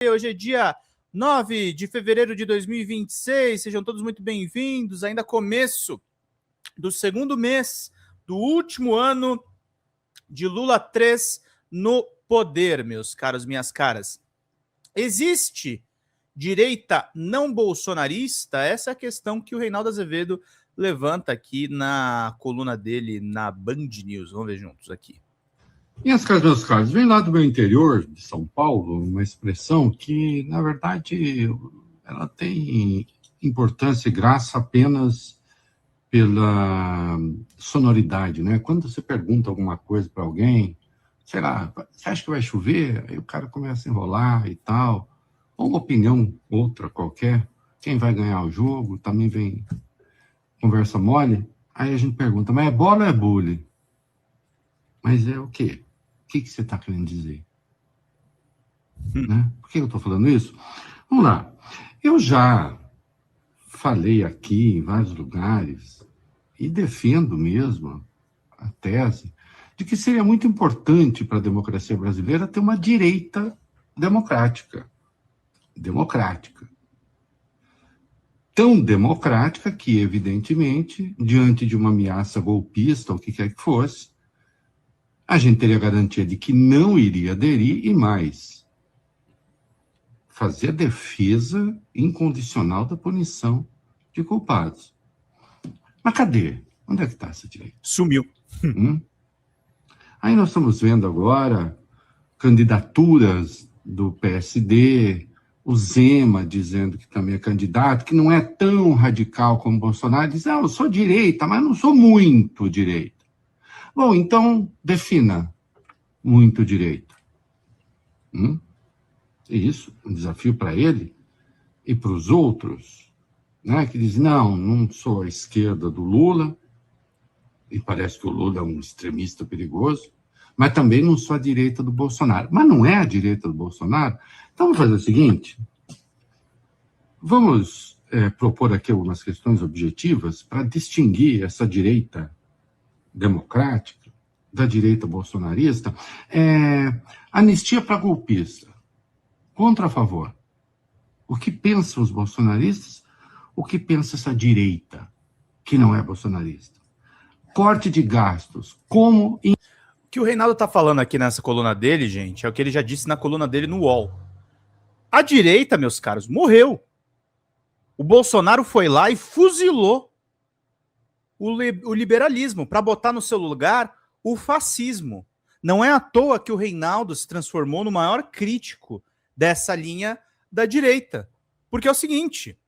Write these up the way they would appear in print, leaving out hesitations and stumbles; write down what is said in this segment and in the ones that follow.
Hoje é dia 9 de fevereiro de 2026, sejam todos muito bem-vindos, ainda começo do segundo mês do último ano de Lula 3 no poder, meus caros, minhas caras. Existe direita não bolsonarista? Essa é a questão que o Reinaldo Azevedo levanta aqui na coluna dele na Band News. Vamos ver juntos aqui. Minhas caras, meus caros, vem lá do meu interior, de São Paulo, uma expressão que, na verdade, ela tem importância e graça apenas pela sonoridade, né? Quando você pergunta alguma coisa para alguém, sei lá, você acha que vai chover? Aí o cara começa a enrolar e tal, ou uma opinião outra qualquer, quem vai ganhar o jogo, também vem conversa mole, aí a gente pergunta, mas é bola ou é bullying? Mas é o quê? O que você está querendo dizer? Né? Por que eu estou falando isso? Vamos lá. Eu já falei aqui em vários lugares e defendo mesmo a tese de que seria muito importante para a democracia brasileira ter uma direita democrática. Democrática. Tão democrática que, evidentemente, diante de uma ameaça golpista, ou o que quer que fosse, a gente teria a garantia de que não iria aderir e mais, fazer a defesa incondicional da punição de culpados. Mas cadê? Onde é que está essa direita? Sumiu. Aí nós estamos vendo agora candidaturas do PSD, o Zema dizendo que também é candidato, que não é tão radical como o Bolsonaro, diz, eu sou direita, mas não sou muito direita. Bom, então, defina muito direito. Isso, um desafio para ele e para os outros, né, que dizem, não sou a esquerda do Lula, e parece que o Lula é um extremista perigoso, mas também não sou a direita do Bolsonaro. Mas não é a direita do Bolsonaro? Então, vamos fazer o seguinte, vamos propor aqui algumas questões objetivas para distinguir essa direita democrática da direita bolsonarista. Anistia para golpista. Contra a favor. O que pensam os bolsonaristas? O que pensa essa direita, que não é bolsonarista? Corte de gastos. Como... O que o Reinaldo tá falando aqui nessa coluna dele, gente, é o que ele já disse na coluna dele no UOL. A direita, meus caros, morreu. O Bolsonaro foi lá e fuzilou o liberalismo para botar no seu lugar o fascismo. Não é à toa que o Reinaldo se transformou no maior crítico dessa linha da direita. Porque é o seguinte,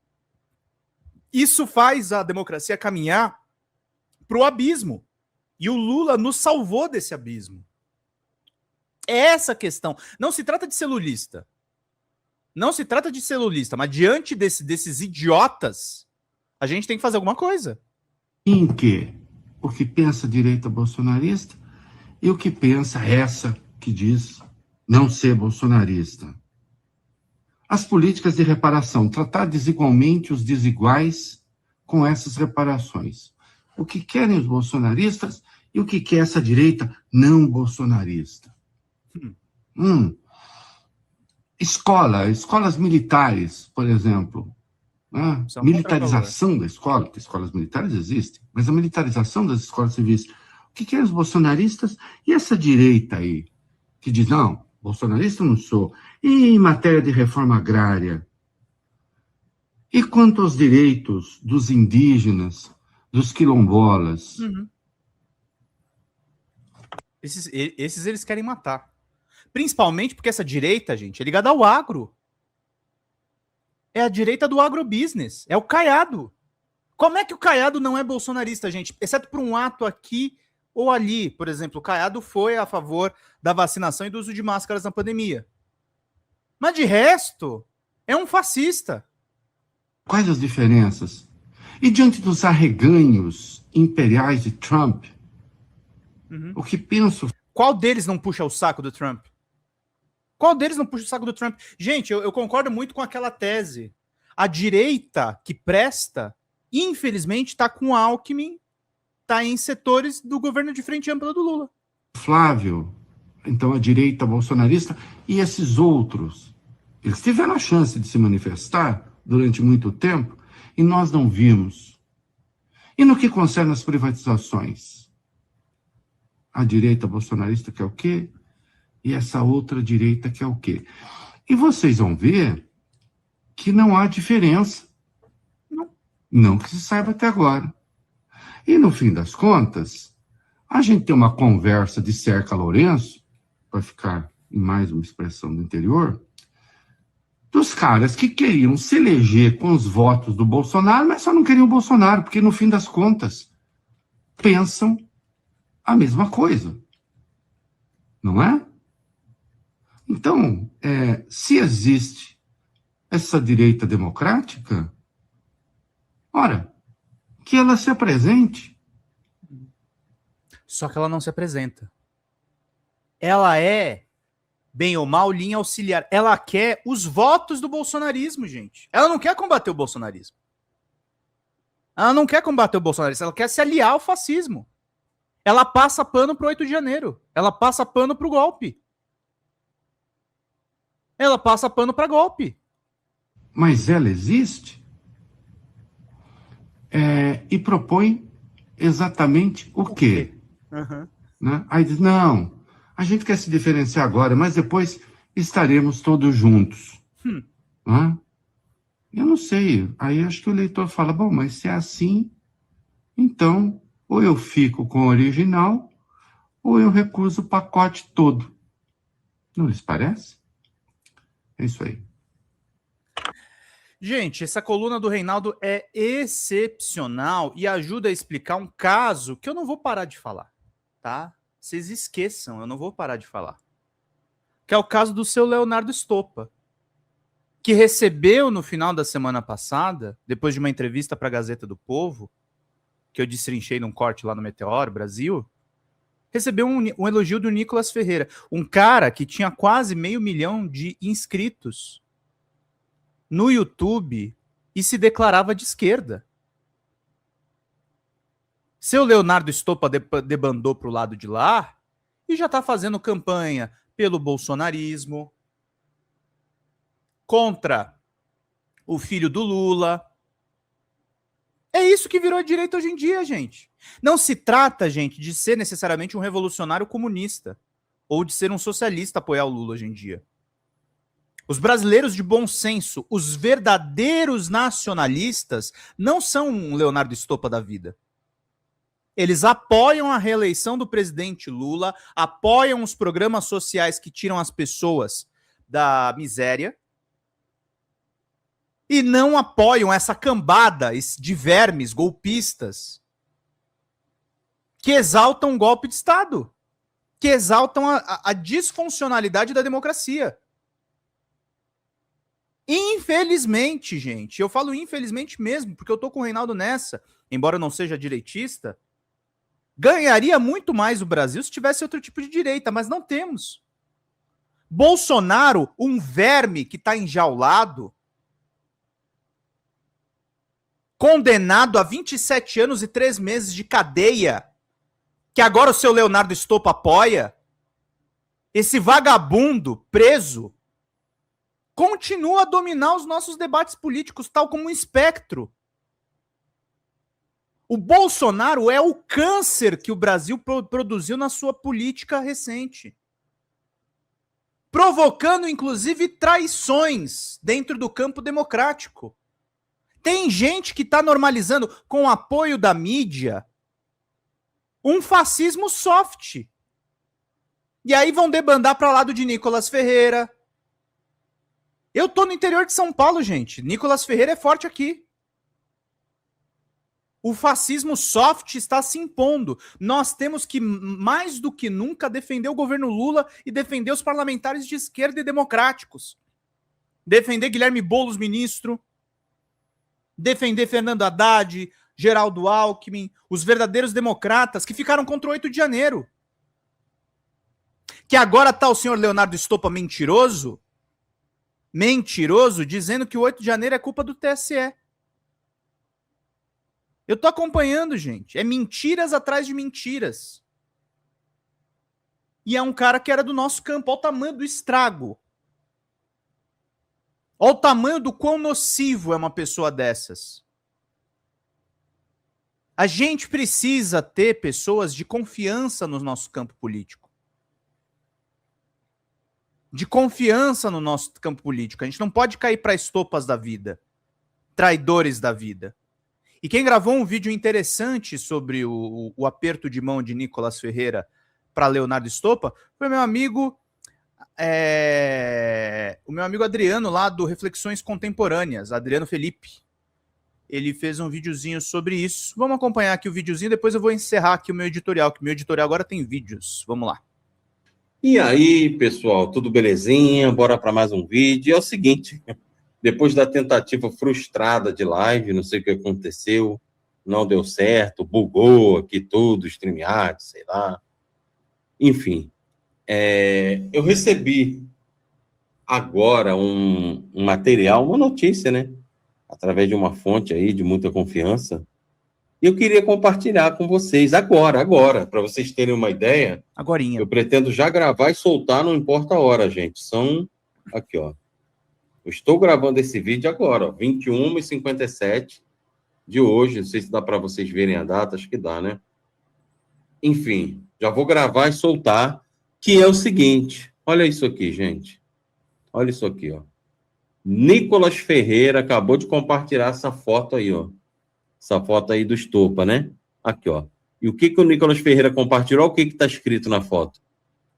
isso faz a democracia caminhar para o abismo. E o Lula nos salvou desse abismo. É essa a questão. Não se trata de ser lulista. Não se trata de ser lulista, mas diante desses idiotas, a gente tem que fazer alguma coisa. Em que o que pensa a direita bolsonarista e o que pensa essa que diz não ser bolsonarista. As políticas de reparação, tratar desigualmente os desiguais com essas reparações. O que querem os bolsonaristas e o que quer essa direita não bolsonarista. Escolas militares, por exemplo. Militarização da escola, porque escolas militares existem, mas a militarização das escolas civis. O que querem os bolsonaristas e essa direita aí, que diz, não, bolsonarista não sou. E em matéria de reforma agrária? E quanto aos direitos dos indígenas, dos quilombolas? Esses eles querem matar. Principalmente porque essa direita, gente, é ligada ao agro. É a direita do agrobusiness. É o Caiado. Como é que o Caiado não é bolsonarista, gente? Exceto por um ato aqui ou ali. Por exemplo, o Caiado foi a favor da vacinação e do uso de máscaras na pandemia. Mas de resto, é um fascista. Quais as diferenças? E diante dos arreganhos imperiais de Trump, o que penso... Qual deles não puxa o saco do Trump? Qual deles não puxa o saco do Trump? Gente, eu concordo muito com aquela tese. A direita que presta, infelizmente, está com o Alckmin, está em setores do governo de frente ampla do Lula. Flávio, então a direita bolsonarista, e esses outros Eles tiveram a chance de se manifestar durante muito tempo e nós não vimos. E no que concerne as privatizações? A direita bolsonarista quer o quê? E essa outra direita quer o quê? E vocês vão ver que não há diferença. Não que se saiba até agora. E no fim das contas, a gente tem uma conversa de Cerca Lourenço, para ficar em mais uma expressão do interior, dos caras que queriam se eleger com os votos do Bolsonaro, mas só não queriam o Bolsonaro, porque no fim das contas pensam a mesma coisa. Não é? Então, se existe essa direita democrática, ora, que ela se apresente. Só que ela não se apresenta. Ela é, bem ou mal, linha auxiliar. Ela quer os votos do bolsonarismo, gente. Ela não quer combater o bolsonarismo. Ela não quer combater o bolsonarismo, ela quer se aliar ao fascismo. Ela passa pano pro 8 de janeiro. Ela passa pano pro golpe. Ela passa pano para golpe. Mas ela existe e propõe exatamente o quê? Uhum. Né? Aí diz, não, a gente quer se diferenciar agora, mas depois estaremos todos juntos. Né? Eu não sei. Aí acho que o leitor fala, bom, mas se é assim, então ou eu fico com o original ou eu recuso o pacote todo. Não lhes parece? É isso aí. Gente, essa coluna do Reinaldo é excepcional e ajuda a explicar um caso que eu não vou parar de falar, tá? Vocês esqueçam, eu não vou parar de falar. Que é o caso do seu Leonardo Stoppa, que recebeu no final da semana passada, depois de uma entrevista para a Gazeta do Povo, que eu destrinchei num corte lá no Meteoro Brasil, recebeu um elogio do Nicolas Ferreira, um cara que tinha quase 500 mil de inscritos no YouTube e se declarava de esquerda. Seu Leonardo Stoppa debandou para o lado de lá e já está fazendo campanha pelo bolsonarismo, contra o filho do Lula. É isso que virou a direita hoje em dia, gente. Não se trata, gente, de ser necessariamente um revolucionário comunista ou de ser um socialista apoiar o Lula hoje em dia. Os brasileiros de bom senso, os verdadeiros nacionalistas, não são um Leonardo Stoppa da vida. Eles apoiam a reeleição do presidente Lula, apoiam os programas sociais que tiram as pessoas da miséria e não apoiam essa cambada de vermes golpistas que exaltam o golpe de Estado, que exaltam a disfuncionalidade da democracia. Infelizmente, gente, eu falo infelizmente mesmo, porque eu tô com o Reinaldo nessa, embora eu não seja direitista, ganharia muito mais o Brasil se tivesse outro tipo de direita, mas não temos. Bolsonaro, um verme que está enjaulado, condenado a 27 anos e 3 meses de cadeia, que agora o seu Leonardo Stoppa apoia, esse vagabundo preso, continua a dominar os nossos debates políticos, tal como um espectro. O Bolsonaro é o câncer que o Brasil produziu na sua política recente, provocando, inclusive, traições dentro do campo democrático. Tem gente que está normalizando, com o apoio da mídia, um fascismo soft. E aí vão debandar para o lado de Nicolas Ferreira. Eu tô no interior de São Paulo, gente. Nicolas Ferreira é forte aqui. O fascismo soft está se impondo. Nós temos que, mais do que nunca, defender o governo Lula e defender os parlamentares de esquerda e democráticos. Defender Guilherme Boulos, ministro. Defender Fernando Haddad, Geraldo Alckmin, os verdadeiros democratas que ficaram contra o 8 de janeiro. Que agora tá o senhor Leonardo Stoppa mentiroso, dizendo que o 8 de janeiro é culpa do TSE. Eu tô acompanhando, gente. É mentiras atrás de mentiras. E é um cara que era do nosso campo. Olha o tamanho do estrago. Olha o tamanho do quão nocivo é uma pessoa dessas. A gente precisa ter pessoas de confiança no nosso campo político. De confiança no nosso campo político. A gente não pode cair para estopas da vida. Traidores da vida. E quem gravou um vídeo interessante sobre o aperto de mão de Nicolas Ferreira para Leonardo Estopa foi meu amigo, o meu amigo Adriano, lá do Reflexões Contemporâneas, Adriano Felipe. Ele fez um videozinho sobre isso. Vamos acompanhar aqui o videozinho, depois eu vou encerrar aqui o meu editorial, que o meu editorial agora tem vídeos. Vamos lá. E aí, pessoal, tudo belezinha? Bora para mais um vídeo. E é o seguinte, depois da tentativa frustrada de live, não sei o que aconteceu, não deu certo, bugou aqui tudo, StreamYard, sei lá. Enfim, eu recebi agora um material, uma notícia, né? Através de uma fonte aí de muita confiança. E eu queria compartilhar com vocês agora, para vocês terem uma ideia. Agorinha. Eu pretendo já gravar e soltar, não importa a hora, gente. São, aqui, ó. Eu estou gravando esse vídeo agora, ó, 21h57 de hoje. Não sei se dá para vocês verem a data, acho que dá, né? Enfim, já vou gravar e soltar, que é o seguinte. Olha isso aqui, gente. Olha isso aqui, ó. Nicolas Ferreira acabou de compartilhar essa foto aí, ó. Essa foto aí do Estopa, né? Aqui, ó. E o que o Nicolas Ferreira compartilhou? O que está escrito na foto?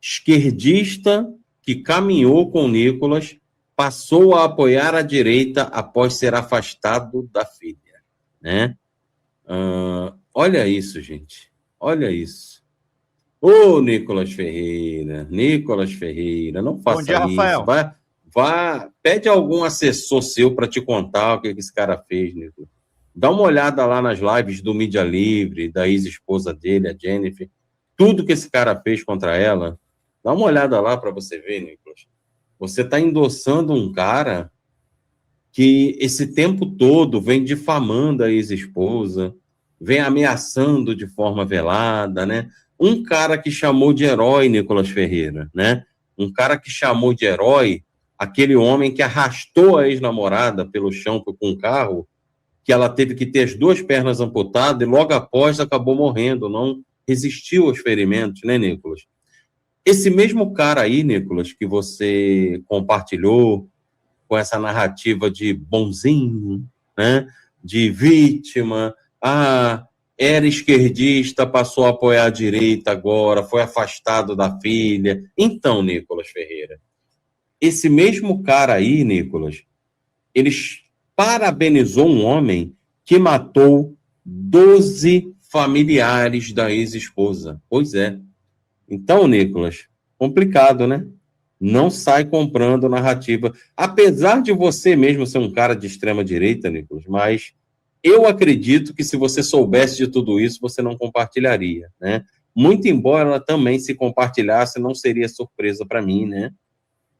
Esquerdista que caminhou com o Nicolas passou a apoiar a direita após ser afastado da filha, né? Olha isso, gente. Olha isso. Ô, Nicolas Ferreira, não faça isso. Bom dia, Rafael. Pede algum assessor seu para te contar o que esse cara fez, Nicolas. Dá uma olhada lá nas lives do Mídia Livre, da ex-esposa dele, a Jennifer. Tudo que esse cara fez contra ela. Dá uma olhada lá para você ver, Nicolas. Você está endossando um cara que esse tempo todo vem difamando a ex-esposa, vem ameaçando de forma velada, né? Um cara que chamou de herói Nicolas Ferreira, né? Um cara que chamou de herói aquele homem que arrastou a ex-namorada pelo chão com um carro, que ela teve que ter as duas pernas amputadas e logo após acabou morrendo, não resistiu aos ferimentos, né, Nicolas? Esse mesmo cara aí, Nicolas, que você compartilhou com essa narrativa de bonzinho, né, de vítima, era esquerdista, passou a apoiar a direita agora, foi afastado da filha. Então, Nicolas Ferreira, esse mesmo cara aí, Nicolas, ele parabenizou um homem que matou 12 familiares da ex-esposa. Pois é. Então, Nicolas, complicado, né? Não sai comprando narrativa. Apesar de você mesmo ser um cara de extrema-direita, Nicolas, mas eu acredito que se você soubesse de tudo isso, você não compartilharia, né? Muito embora ela também, se compartilhasse, não seria surpresa para mim, né?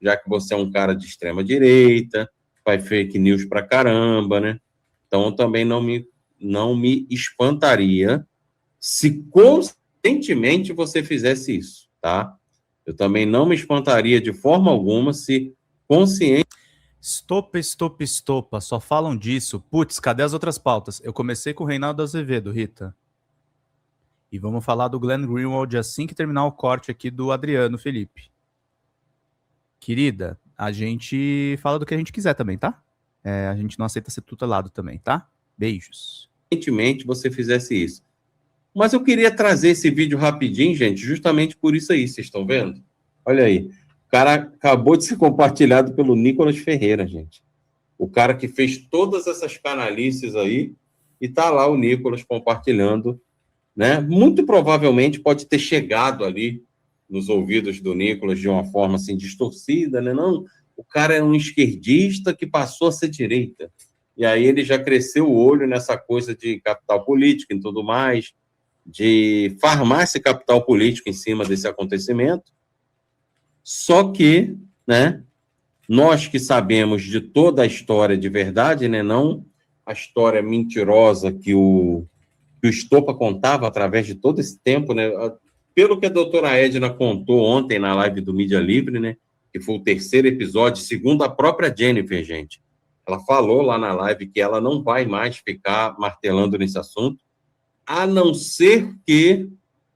Já que você é um cara de extrema-direita, faz fake news pra caramba, né? Então, também não me espantaria se conscientemente você fizesse isso, tá? Eu também não me espantaria de forma alguma se consciente... Estopa, só falam disso. Putz, cadê as outras pautas? Eu comecei com o Reinaldo Azevedo, Rita. E vamos falar do Glenn Greenwald assim que terminar o corte aqui do Adriano Felipe. Querida, a gente fala do que a gente quiser também, tá? A gente não aceita ser tutelado também, tá? Beijos. Conscientemente você fizesse isso. Mas eu queria trazer esse vídeo rapidinho, gente, justamente por isso aí, vocês estão vendo? Olha aí. O cara acabou de ser compartilhado pelo Nicolas Ferreira, gente. O cara que fez todas essas canalices aí, e tá lá o Nicolas compartilhando, né? Muito provavelmente pode ter chegado ali nos ouvidos do Nicolas de uma forma assim distorcida, né? Não, o cara é um esquerdista que passou a ser direita. E aí ele já cresceu o olho nessa coisa de capital político e tudo mais, de farmar esse capital político em cima desse acontecimento. Só que, né, nós que sabemos de toda a história de verdade, né, não a história mentirosa que o Estopa contava através de todo esse tempo, né, pelo que a doutora Edna contou ontem na live do Mídia Livre, né, que foi o terceiro episódio, segundo a própria Jennifer, gente. Ela falou lá na live que ela não vai mais ficar martelando nesse assunto, a não ser que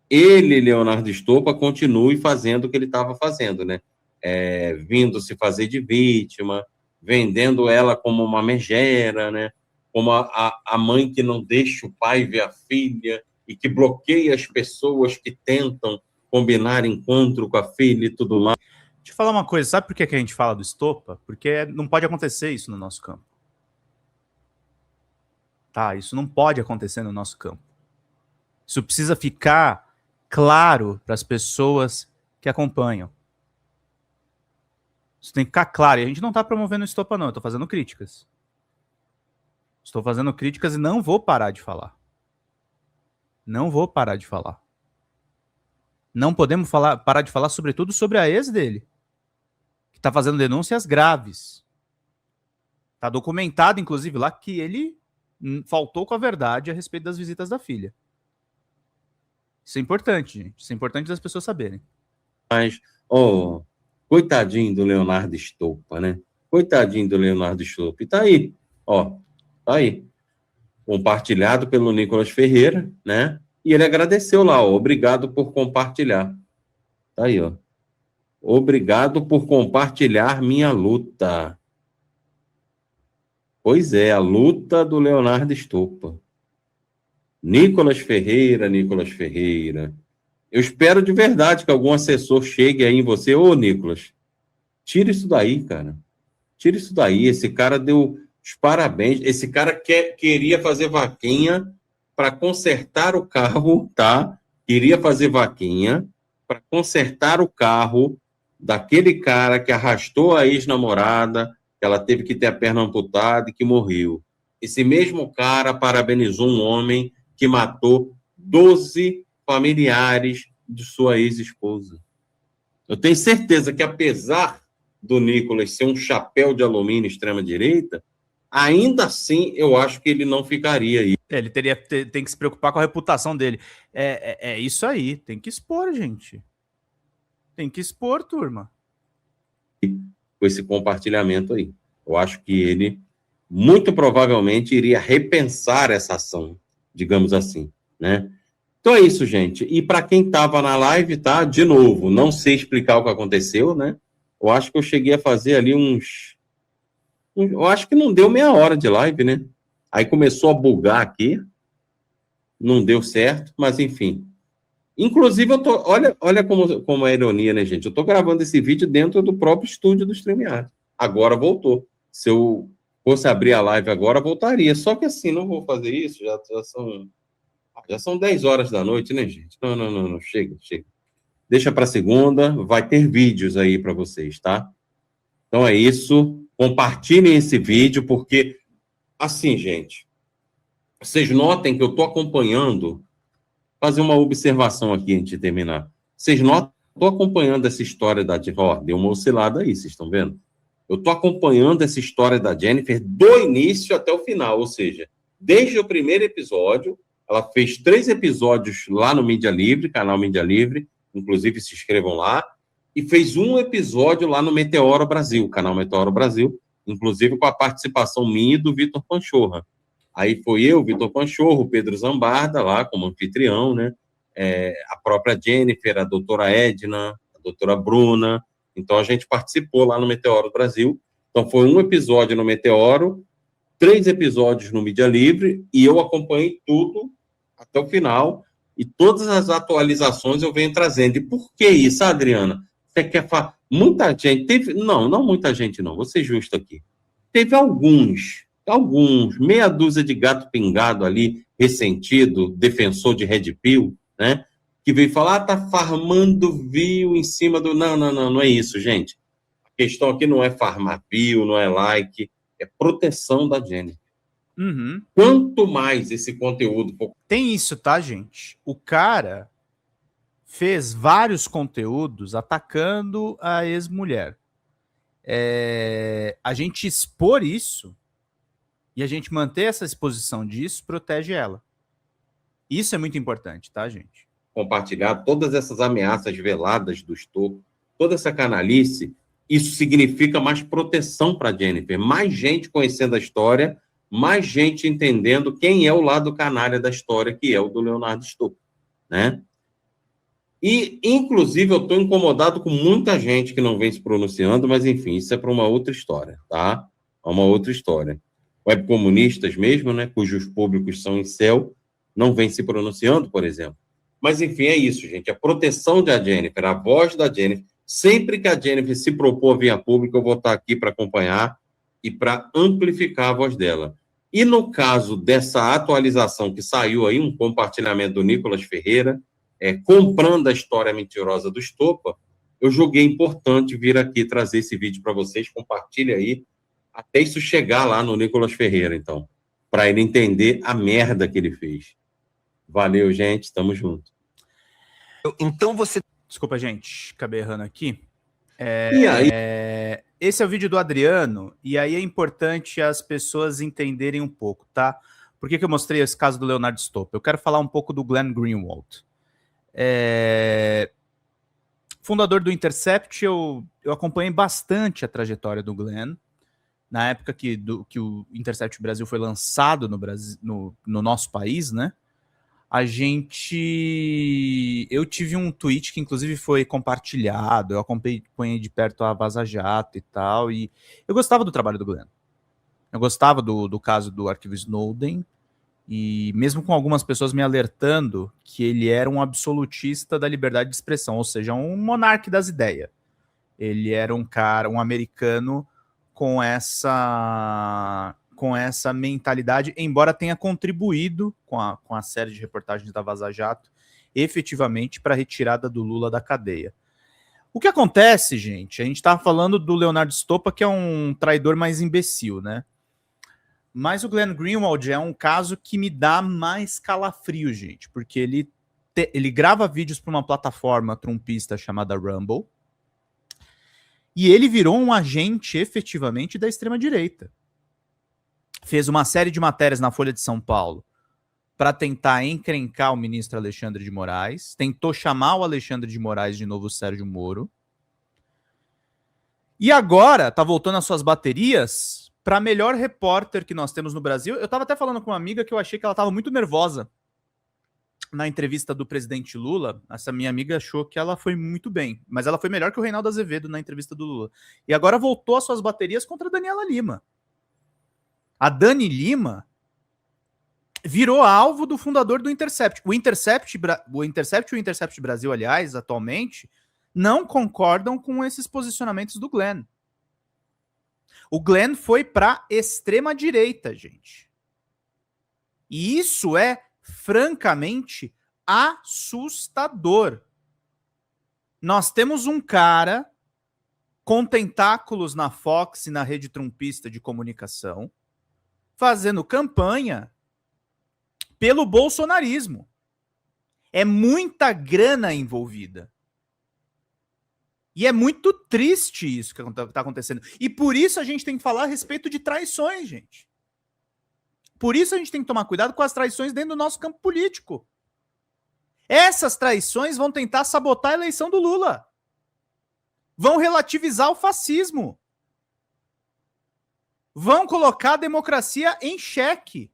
ele, Leonardo Stoppa, continue fazendo o que ele estava fazendo, né? Vindo se fazer de vítima, vendendo ela como uma megera, né? Como a mãe que não deixa o pai ver a filha e que bloqueia as pessoas que tentam combinar encontro com a filha e tudo mais. Deixa eu falar uma coisa, sabe por que a gente fala do Stoppa? Porque não pode acontecer isso no nosso campo. Tá, isso não pode acontecer no nosso campo. Isso precisa ficar claro para as pessoas que acompanham. Isso tem que ficar claro. E a gente não está promovendo o Stoppa, não. Eu estou fazendo críticas. Estou fazendo críticas e não vou parar de falar. Não vou parar de falar. Não podemos parar de falar, sobretudo, sobre a ex dele, que está fazendo denúncias graves. Está documentado, inclusive, lá que ele faltou com a verdade a respeito das visitas da filha. Isso é importante, gente. Isso é importante das pessoas saberem. Mas, coitadinho do Leonardo Stoppa, né? Coitadinho do Leonardo Stoppa. E tá aí, tá aí. Compartilhado pelo Nicolas Ferreira, né? E ele agradeceu lá, obrigado por compartilhar. Tá aí, obrigado por compartilhar minha luta. Pois é, a luta do Leonardo Stoppa. Nicolas Ferreira. Eu espero de verdade que algum assessor chegue aí em você. Ô, Nicolas, tira isso daí, cara. Tira isso daí. Esse cara deu os parabéns. Esse cara queria fazer vaquinha para consertar o carro, tá? Queria fazer vaquinha para consertar o carro daquele cara que arrastou a ex-namorada, que ela teve que ter a perna amputada e que morreu. Esse mesmo cara parabenizou um homem que matou 12 familiares de sua ex-esposa. Eu tenho certeza que, apesar do Nicolas ser um chapéu de alumínio extrema-direita, ainda assim eu acho que ele não ficaria aí. Ele tem que se preocupar com a reputação dele. É isso aí, tem que expor, gente. Tem que expor, turma. Com esse compartilhamento aí. Eu acho que ele, muito provavelmente, iria repensar essa ação, digamos assim, né? Então é isso, gente. E para quem estava na live, tá? De novo, não sei explicar o que aconteceu, né? Eu acho que eu cheguei a fazer ali eu acho que não deu meia hora de live, né? Aí começou a bugar aqui. Não deu certo, mas enfim. Inclusive, olha como é a ironia, né, gente? Eu tô gravando esse vídeo dentro do próprio estúdio do StreamYard. Agora voltou. Se eu fosse abrir a live agora, voltaria. Só que assim, não vou fazer isso, já são 10 horas da noite, né, gente? Não, chega. Deixa para segunda, vai ter vídeos aí para vocês, tá? Então é isso. Compartilhem esse vídeo, porque, assim, gente, vocês notem que eu tô acompanhando, fazer uma observação aqui antes de terminar. Vocês notam, eu tô acompanhando essa história da Jennifer, deu uma oscilada aí, vocês estão vendo? Eu tô acompanhando essa história da Jennifer do início até o final, ou seja, desde o primeiro episódio. Ela fez 3 episódios lá no Mídia Livre, canal Mídia Livre, inclusive se inscrevam lá, e fez um episódio lá no Meteoro Brasil, canal Meteoro Brasil, inclusive com a participação minha e do Vitor Panchorra. Aí foi eu, Vitor Panchorra, o Pedro Zambarda, lá como anfitrião, né? A própria Jennifer, a doutora Edna, a doutora Bruna. Então a gente participou lá no Meteoro Brasil. Então foi um episódio no Meteoro, 3 episódios no Mídia Livre, e eu acompanhei tudo até o final, e todas as atualizações eu venho trazendo. E por que isso, Adriana? Você quer falar? Muita gente teve... Não muita gente não, vou ser justo aqui. Teve alguns, meia dúzia de gato pingado ali, ressentido, defensor de Red Pill, né? Que veio falar, tá farmando view em cima do... Não é isso, gente. A questão aqui não é farmar view, não é like, é proteção da Jennifer. Uhum. Quanto mais esse conteúdo... Tem isso, tá, gente? O cara fez vários conteúdos atacando a ex-mulher. A gente expor isso e a gente manter essa exposição disso protege ela. Isso é muito importante, tá, gente? Compartilhar todas essas ameaças veladas do Stoppa, toda essa canalice, isso significa mais proteção para a Jennifer, mais gente conhecendo a história, mais gente entendendo quem é o lado canalha da história, que é o do Leonardo Stolper, né? E, inclusive, eu estou incomodado com muita gente que não vem se pronunciando, mas, enfim, isso é para uma outra história, tá? É uma outra história. Webcomunistas mesmo, né, cujos públicos são incel, não vem se pronunciando, por exemplo. Mas, enfim, é isso, gente. A proteção da Jennifer, a voz da Jennifer, sempre que a Jennifer se propor a vir a público, eu vou estar aqui para acompanhar e para amplificar a voz dela. E no caso dessa atualização que saiu aí, um compartilhamento do Nicolas Ferreira, comprando a história mentirosa do Stolper, eu julguei importante vir aqui trazer esse vídeo para vocês, compartilhe aí, até isso chegar lá no Nicolas Ferreira, então, para ele entender a merda que ele fez. Valeu, gente, tamo junto. Então você... Desculpa, gente, acabei errando aqui. E aí? Esse é o vídeo do Adriano, e aí é importante as pessoas entenderem um pouco, tá? Por que eu mostrei esse caso do Leonardo Stolper? Eu quero falar um pouco do Glenn Greenwald. Fundador do Intercept, eu acompanhei bastante a trajetória do Glenn. Na época que o Intercept Brasil foi lançado no Brasil, no nosso país, né? Eu tive um tweet que inclusive foi compartilhado, eu acompanhei de perto a Vaza Jato e tal, e eu gostava do trabalho do Glenn. Eu gostava do caso do arquivo Snowden, e mesmo com algumas pessoas me alertando que ele era um absolutista da liberdade de expressão, ou seja, um monarca das ideias. Ele era um cara, um americano com essa mentalidade, embora tenha contribuído com a série de reportagens da Vaza Jato, efetivamente para a retirada do Lula da cadeia. O que acontece, gente, a gente estava falando do Leonardo Stolper, que é um traidor mais imbecil, né? Mas o Glenn Greenwald é um caso que me dá mais calafrio, gente, porque ele grava vídeos para uma plataforma trumpista chamada Rumble, e ele virou um agente efetivamente da extrema-direita. Fez uma série de matérias na Folha de São Paulo para tentar encrencar o ministro Alexandre de Moraes, tentou chamar o Alexandre de Moraes de novo Sérgio Moro, e agora tá voltando às suas baterias para a melhor repórter que nós temos no Brasil. Eu estava até falando com uma amiga que eu achei que ela estava muito nervosa na entrevista do presidente Lula. Essa minha amiga achou que ela foi muito bem, mas ela foi melhor que o Reinaldo Azevedo na entrevista do Lula. E agora voltou às suas baterias contra a Daniela Lima. A Dani Lima virou alvo do fundador do Intercept. O Intercept e o Intercept Brasil, aliás, atualmente, não concordam com esses posicionamentos do Glenn. O Glenn foi para extrema-direita, gente. E isso é francamente assustador. Nós temos um cara com tentáculos na Fox e na rede trumpista de comunicação, fazendo campanha pelo bolsonarismo. É muita grana envolvida. E é muito triste isso que está acontecendo. E por isso a gente tem que falar a respeito de traições, gente. Por isso a gente tem que tomar cuidado com as traições dentro do nosso campo político. Essas traições vão tentar sabotar a eleição do Lula. Vão relativizar o fascismo. Vão colocar a democracia em xeque.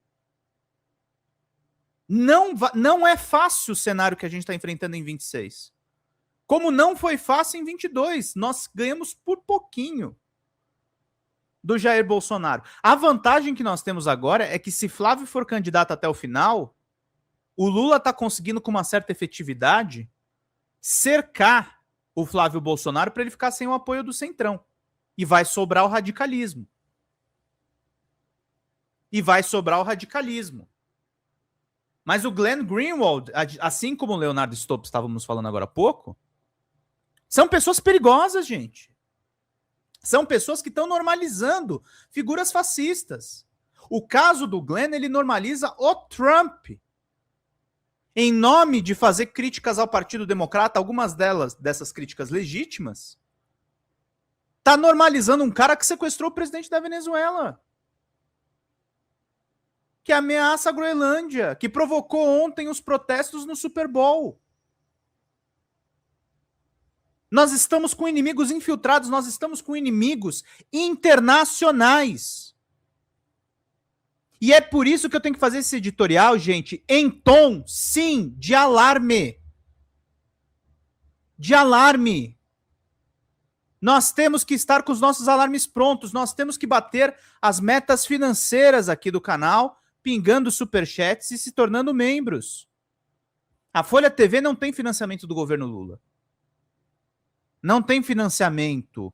Não é fácil o cenário que a gente está enfrentando em 26. Como não foi fácil em 22. Nós ganhamos por pouquinho do Jair Bolsonaro. A vantagem que nós temos agora é que se Flávio for candidato até o final, o Lula está conseguindo com uma certa efetividade cercar o Flávio Bolsonaro para ele ficar sem o apoio do Centrão. E vai sobrar o radicalismo. Mas o Glenn Greenwald, assim como o Leonardo Stolper estávamos falando agora há pouco, são pessoas perigosas, gente. São pessoas que estão normalizando figuras fascistas. O caso do Glenn, ele normaliza o Trump. Em nome de fazer críticas ao Partido Democrata, algumas dessas críticas legítimas, está normalizando um cara que sequestrou o presidente da Venezuela, que ameaça a Groenlândia, que provocou ontem os protestos no Super Bowl. Nós estamos com inimigos infiltrados, nós estamos com inimigos internacionais. E é por isso que eu tenho que fazer esse editorial, gente, em tom, sim, de alarme. De alarme. Nós temos que estar com os nossos alarmes prontos, nós temos que bater as metas financeiras aqui do canal, pingando superchats e se tornando membros. A Folha TV não tem financiamento do governo Lula. Não tem financiamento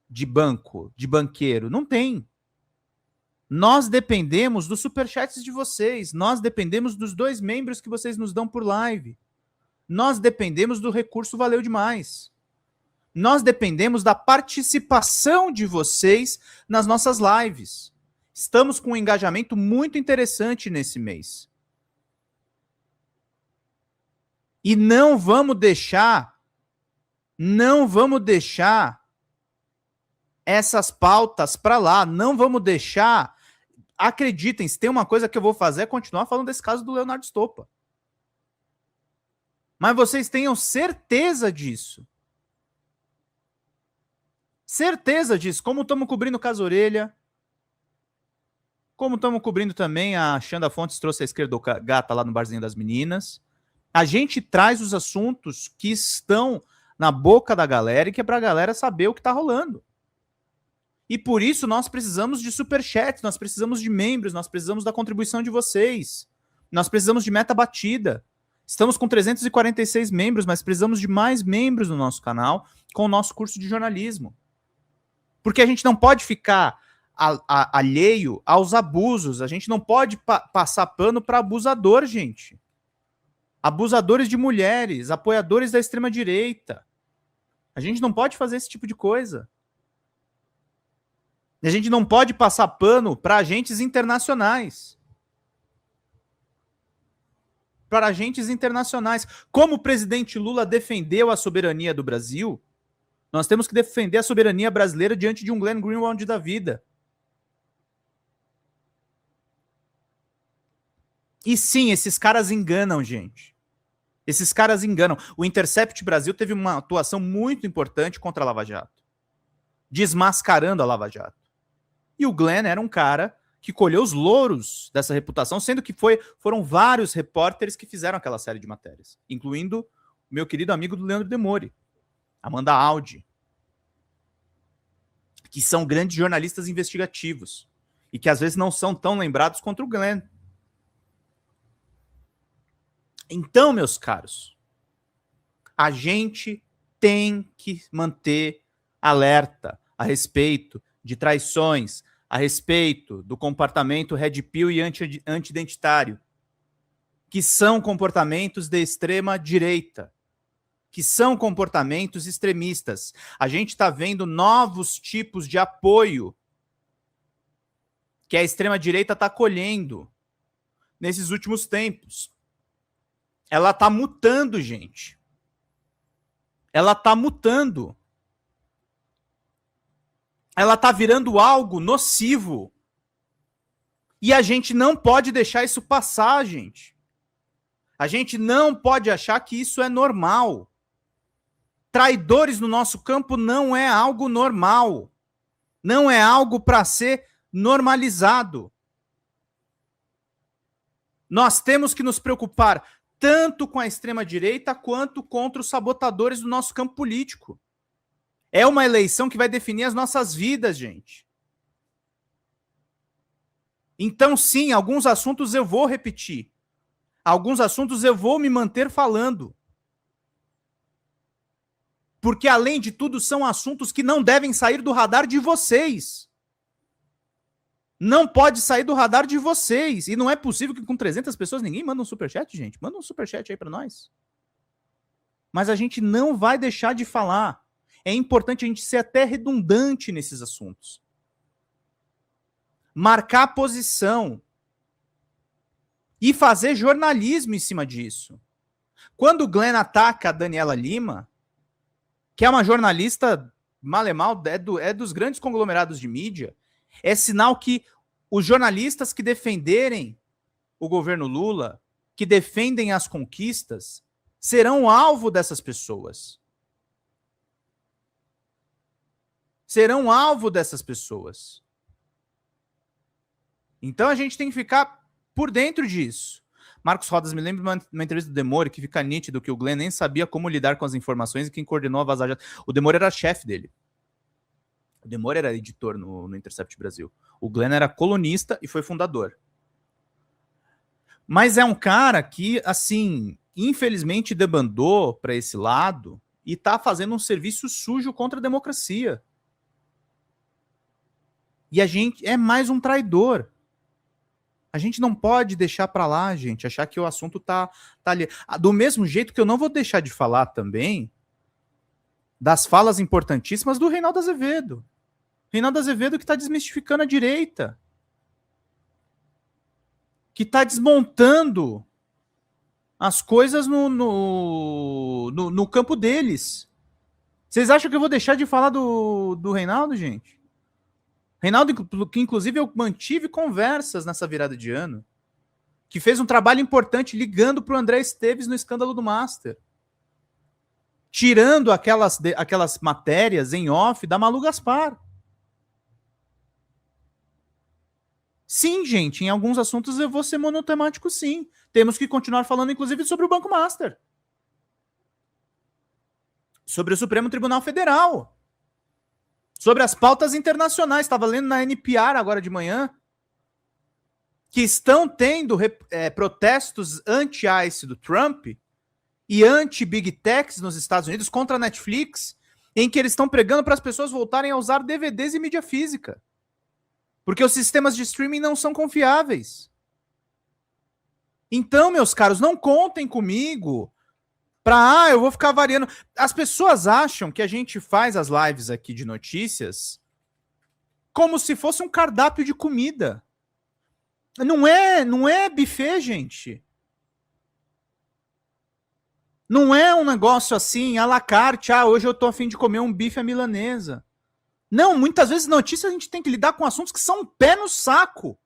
de banco, de banqueiro, não tem. Nós dependemos dos superchats de vocês, nós dependemos dos 2 membros que vocês nos dão por live. Nós dependemos do recurso Valeu Demais. Nós dependemos da participação de vocês nas nossas lives. Estamos com um engajamento muito interessante nesse mês. E não vamos deixar essas pautas para lá, não vamos deixar. Acreditem, se tem uma coisa que eu vou fazer é continuar falando desse caso do Leonardo Stoppa. Mas vocês tenham certeza disso. Certeza disso. Como estamos cobrindo o caso Orelha, como estamos cobrindo também a Xanda Fontes trouxe a esquerda gata lá no Barzinho das Meninas. A gente traz os assuntos que estão na boca da galera e que é para a galera saber o que está rolando. E por isso nós precisamos de superchats, nós precisamos de membros, nós precisamos da contribuição de vocês. Nós precisamos de meta batida. Estamos com 346 membros, mas precisamos de mais membros no nosso canal com o nosso curso de jornalismo. Porque a gente não pode ficar alheio aos abusos, a gente não pode passar pano para abusador, gente. Abusadores de mulheres, apoiadores da extrema-direita. A gente não pode fazer esse tipo de coisa. A gente não pode passar pano para agentes internacionais. Para agentes internacionais. Como o presidente Lula defendeu a soberania do Brasil, nós temos que defender a soberania brasileira diante de um Glenn Greenwald da vida. E sim, esses caras enganam, gente. Esses caras enganam. O Intercept Brasil teve uma atuação muito importante contra a Lava Jato, desmascarando a Lava Jato. E o Glenn era um cara que colheu os louros dessa reputação, sendo que foram vários repórteres que fizeram aquela série de matérias, incluindo o meu querido amigo do Leandro Demore, Amanda Audi, que são grandes jornalistas investigativos e que às vezes não são tão lembrados quanto o Glenn. Então, meus caros, a gente tem que manter alerta a respeito de traições, a respeito do comportamento red pill e anti-identitário, que são comportamentos de extrema direita, que são comportamentos extremistas. A gente está vendo novos tipos de apoio que a extrema direita está colhendo nesses últimos tempos. Ela está mutando, gente. Ela está mutando. Ela está virando algo nocivo. E a gente não pode deixar isso passar, gente. A gente não pode achar que isso é normal. Traidores no nosso campo não é algo normal. Não é algo para ser normalizado. Nós temos que nos preocupar tanto com a extrema-direita quanto contra os sabotadores do nosso campo político. É uma eleição que vai definir as nossas vidas, gente. Então, sim, alguns assuntos eu vou repetir. Alguns assuntos eu vou me manter falando. Porque, além de tudo, são assuntos que não devem sair do radar de vocês. Não pode sair do radar de vocês. E não é possível que com 300 pessoas ninguém manda um superchat, gente. Manda um superchat aí para nós. Mas a gente não vai deixar de falar. É importante a gente ser até redundante nesses assuntos. Marcar posição. E fazer jornalismo em cima disso. Quando o Glenn ataca a Daniela Lima, que é uma jornalista, mal e mal, é dos grandes conglomerados de mídia, é sinal que os jornalistas que defenderem o governo Lula, que defendem as conquistas, serão alvo dessas pessoas. serão alvo dessas pessoas. Então a gente tem que ficar por dentro disso. Marcos Rodas, me lembra uma entrevista do Demore que fica nítido que o Glenn nem sabia como lidar com as informações e quem coordenou a Vaza Jato. O Demore era chefe dele. O Demore era editor no Intercept Brasil. O Glenn era colunista e foi fundador. Mas é um cara que, assim, infelizmente debandou para esse lado e está fazendo um serviço sujo contra a democracia. E a gente é mais um traidor. A gente não pode deixar para lá, gente, achar que o assunto tá ali. Do mesmo jeito que eu não vou deixar de falar também das falas importantíssimas do Reinaldo Azevedo. Reinaldo Azevedo que está desmistificando a direita. Que está desmontando as coisas no campo deles. Vocês acham que eu vou deixar de falar do Reinaldo, gente? Reinaldo, que inclusive eu mantive conversas nessa virada de ano, que fez um trabalho importante ligando para o André Esteves no escândalo do Master. Tirando aquelas matérias em off da Malu Gaspar. Sim, gente, em alguns assuntos eu vou ser monotemático, sim. Temos que continuar falando, inclusive, sobre o Banco Master. Sobre o Supremo Tribunal Federal. Sobre as pautas internacionais. Estava lendo na NPR agora de manhã que estão tendo protestos anti-ICE do Trump e anti-Big Techs nos Estados Unidos contra a Netflix, em que eles estão pregando para as pessoas voltarem a usar DVDs e mídia física. Porque os sistemas de streaming não são confiáveis. Então, meus caros, não contem comigo eu vou ficar variando. As pessoas acham que a gente faz as lives aqui de notícias como se fosse um cardápio de comida. Não é buffet, gente. Não é um negócio assim, à la carte. Hoje eu tô a fim de comer um bife à milanesa. Não, muitas vezes notícias a gente tem que lidar com assuntos que são um pé no saco.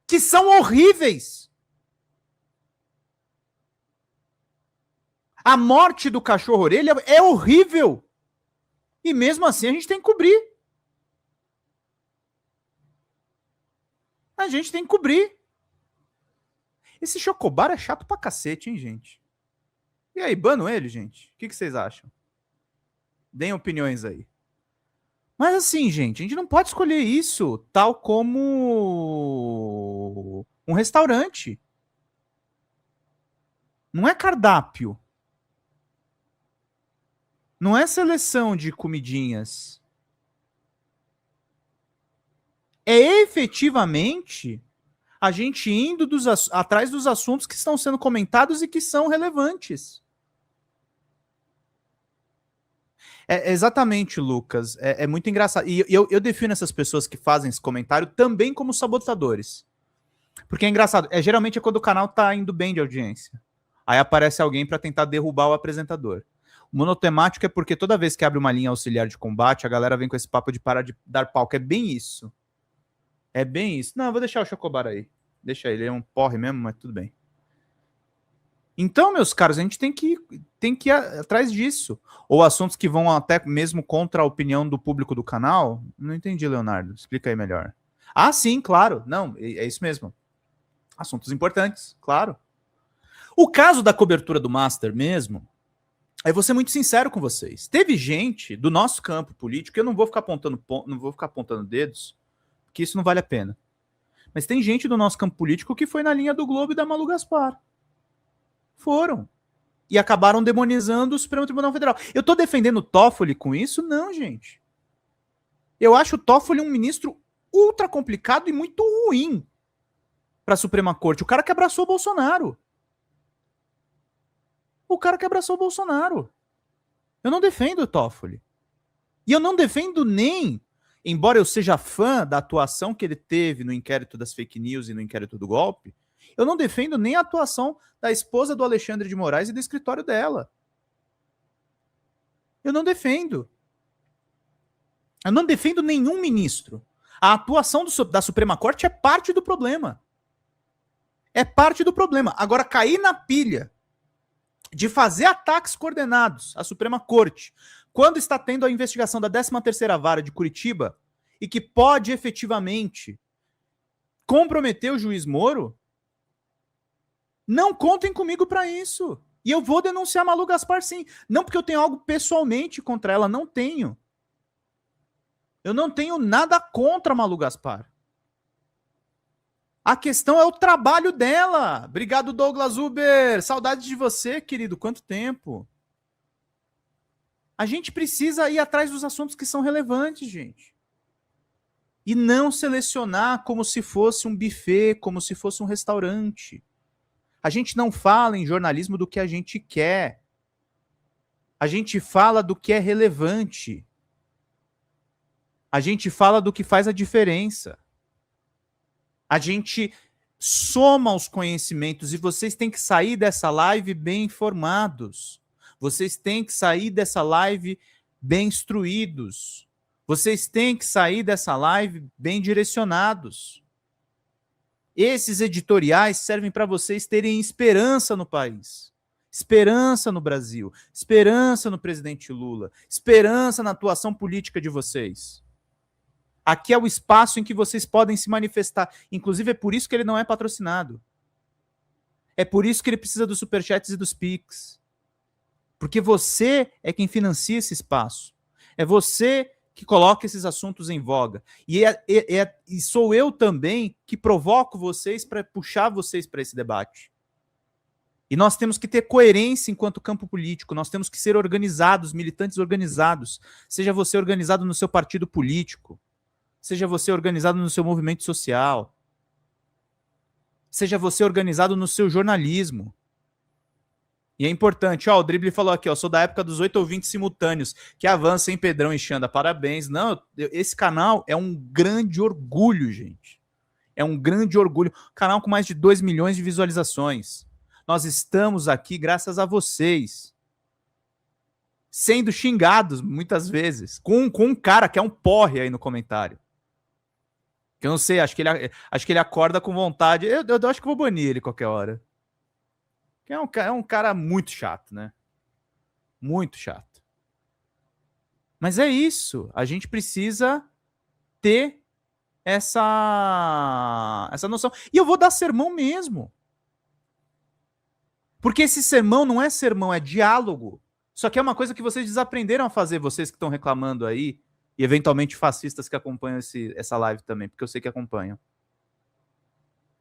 Que são horríveis. A morte do cachorro-orelha é horrível. E mesmo assim a gente tem que cobrir. A gente tem que cobrir. Esse Chocobar é chato pra cacete, hein, gente? E aí, bano ele, gente? O que vocês acham? Deem opiniões aí. Mas assim, gente, a gente não pode escolher isso tal como um restaurante. Não é cardápio. Não é seleção de comidinhas. É efetivamente a gente indo atrás dos assuntos que estão sendo comentados e que são relevantes. Exatamente, Lucas. É muito engraçado. E eu defino essas pessoas que fazem esse comentário também como sabotadores. Porque é engraçado. Geralmente é quando o canal tá indo bem de audiência. Aí aparece alguém para tentar derrubar o apresentador. O monotemático é porque toda vez que abre uma linha auxiliar de combate, a galera vem com esse papo de parar de dar palco. É bem isso. É bem isso. Não, eu vou deixar o Chocobar aí. Deixa ele é um porre mesmo, mas tudo bem. Então, meus caros, a gente tem que ir atrás disso. Ou assuntos que vão até mesmo contra a opinião do público do canal. Não entendi, Leonardo. Explica aí melhor. Ah, sim, claro. Não, é isso mesmo. Assuntos importantes, claro. O caso da cobertura do Master mesmo, eu vou ser muito sincero com vocês. Teve gente do nosso campo político, eu não vou ficar apontando dedos, porque isso não vale a pena. Mas tem gente do nosso campo político que foi na linha do Globo e da Malu Gaspar. Foram. E acabaram demonizando o Supremo Tribunal Federal. Eu tô defendendo o Toffoli com isso? Não, gente. Eu acho o Toffoli um ministro ultra complicado e muito ruim para a Suprema Corte. O cara que abraçou o Bolsonaro. Eu não defendo o Toffoli. E eu não defendo nem, embora eu seja fã da atuação que ele teve no inquérito das fake news e no inquérito do golpe, eu não defendo nem a atuação da esposa do Alexandre de Moraes e do escritório dela. Eu não defendo. Eu não defendo nenhum ministro. A atuação da Suprema Corte é parte do problema. É parte do problema. Agora, cair na pilha de fazer ataques coordenados à Suprema Corte quando está tendo a investigação da 13ª Vara de Curitiba e que pode efetivamente comprometer o juiz Moro, não contem comigo para isso. E eu vou denunciar a Malu Gaspar, sim. Não porque eu tenho algo pessoalmente contra ela, não tenho. Eu não tenho nada contra a Malu Gaspar. A questão é o trabalho dela. Obrigado, Douglas Uber. Saudade de você, querido. Quanto tempo? A gente precisa ir atrás dos assuntos que são relevantes, gente. E não selecionar como se fosse um buffet, como se fosse um restaurante. A gente não fala em jornalismo do que a gente quer. A gente fala do que é relevante. A gente fala do que faz a diferença. A gente soma os conhecimentos e vocês têm que sair dessa live bem informados. Vocês têm que sair dessa live bem instruídos. Vocês têm que sair dessa live bem direcionados. Esses editoriais servem para vocês terem esperança no país, esperança no Brasil, esperança no presidente Lula, esperança na atuação política de vocês. Aqui é o espaço em que vocês podem se manifestar. Inclusive, é por isso que ele não é patrocinado. É por isso que ele precisa dos superchats e dos Pix. Porque você é quem financia esse espaço. É você que coloca esses assuntos em voga. E sou eu também que provoco vocês para puxar vocês para esse debate. E nós temos que ter coerência enquanto campo político. Nós temos que ser organizados, militantes organizados. Seja você organizado no seu partido político. Seja você organizado no seu movimento social. Seja você organizado no seu jornalismo. E é importante, ó, o Drible falou aqui, ó, sou da época dos 8 ouvintes simultâneos, que avança em Pedrão e Xanda, parabéns. Não, esse canal é um grande orgulho, gente. É um grande orgulho. Canal com mais de 2 milhões de visualizações. Nós estamos aqui graças a vocês. Sendo xingados, muitas vezes, com um cara que é um porre aí no comentário. Que eu não sei, acho que ele acorda com vontade. Eu acho que vou banir ele qualquer hora. É um cara muito chato, né? Muito chato. Mas é isso. A gente precisa ter essa noção. E eu vou dar sermão mesmo. Porque esse sermão não é sermão, é diálogo. Só que é uma coisa que vocês desaprenderam a fazer, vocês que estão reclamando aí, e eventualmente fascistas que acompanham essa live também, porque eu sei que acompanham.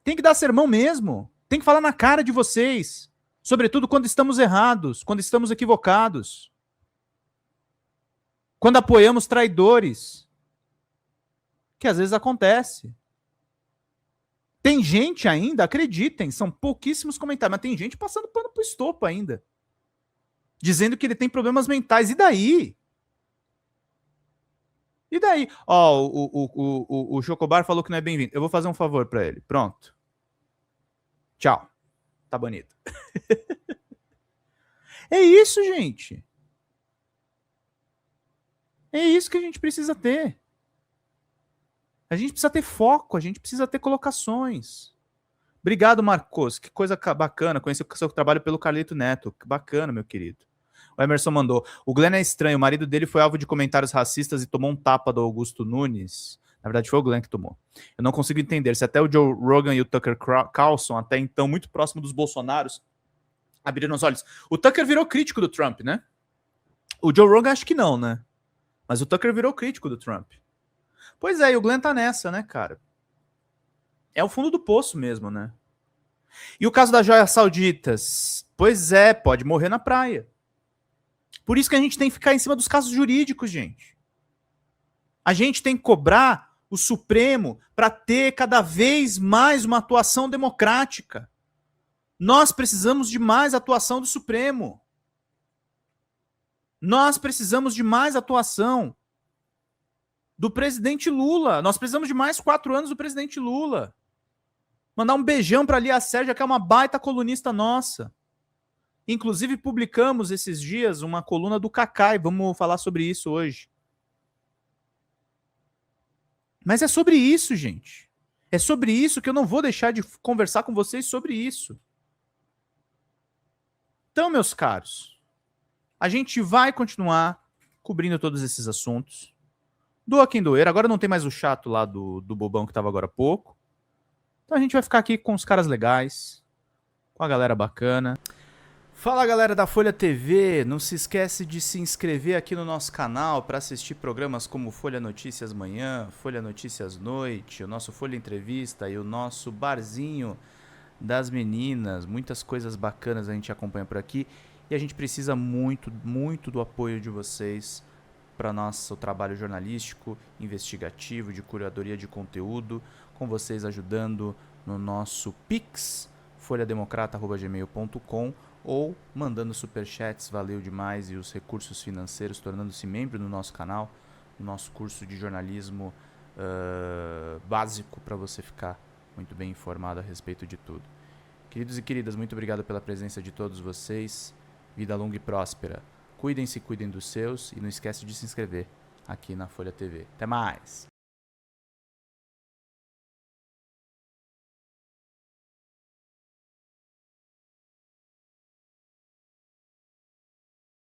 Tem que dar sermão mesmo. Tem que falar na cara de vocês. Sobretudo quando estamos errados, quando estamos equivocados. Quando apoiamos traidores. Que às vezes acontece. Tem gente ainda, acreditem, são pouquíssimos comentários, mas tem gente passando pano pro estopo ainda. Dizendo que ele tem problemas mentais. E daí? E daí? Ó, o Chocobar falou que não é bem-vindo. Eu vou fazer um favor para ele. Pronto. Tchau. Tá bonito. É isso, gente. É isso que a gente precisa ter. A gente precisa ter foco, a gente precisa ter colocações. Obrigado, Marcos. Que coisa bacana. Conheci o seu trabalho pelo Carlito Neto. Que bacana, meu querido. O Emerson mandou. O Glenn é estranho. O marido dele foi alvo de comentários racistas e tomou um tapa do Augusto Nunes. Na verdade, foi o Glenn que tomou. Eu não consigo entender se até o Joe Rogan e o Tucker Carlson, até então muito próximo dos Bolsonaros, abriram os olhos. O Tucker virou crítico do Trump, né? O Joe Rogan acho que não, né? Mas o Tucker virou crítico do Trump. Pois é, e o Glenn tá nessa, né, cara? É o fundo do poço mesmo, né? E o caso das joias sauditas? Pois é, pode morrer na praia. Por isso que a gente tem que ficar em cima dos casos jurídicos, gente. A gente tem que cobrar o Supremo para ter cada vez mais uma atuação democrática. Nós precisamos de mais atuação do Supremo. Nós precisamos de mais atuação do presidente Lula. Nós precisamos de mais 4 anos do presidente Lula. Mandar um beijão para a Lia Sérgia, que é uma baita colunista nossa. Inclusive, publicamos esses dias uma coluna do Cacai. Vamos falar sobre isso hoje. Mas é sobre isso, gente. É sobre isso que eu não vou deixar de conversar com vocês sobre isso. Então, meus caros, a gente vai continuar cobrindo todos esses assuntos. Doa quem doer. Agora não tem mais o chato lá do bobão que tava agora há pouco. Então a gente vai ficar aqui com os caras legais, com a galera bacana. Fala, galera da Folha TV, não se esquece de se inscrever aqui no nosso canal para assistir programas como Folha Notícias Manhã, Folha Notícias Noite, o nosso Folha Entrevista e o nosso Barzinho das Meninas. Muitas coisas bacanas a gente acompanha por aqui e a gente precisa muito, muito do apoio de vocês para nosso trabalho jornalístico, investigativo, de curadoria de conteúdo, com vocês ajudando no nosso Pix, folhademocrata@gmail.com, ou mandando superchats, valeu demais, e os recursos financeiros, tornando-se membro no nosso canal, no nosso curso de jornalismo básico, para você ficar muito bem informado a respeito de tudo. Queridos e queridas, muito obrigado pela presença de todos vocês. Vida longa e próspera. Cuidem-se, cuidem dos seus, e não esquece de se inscrever aqui na Folha TV. Até mais!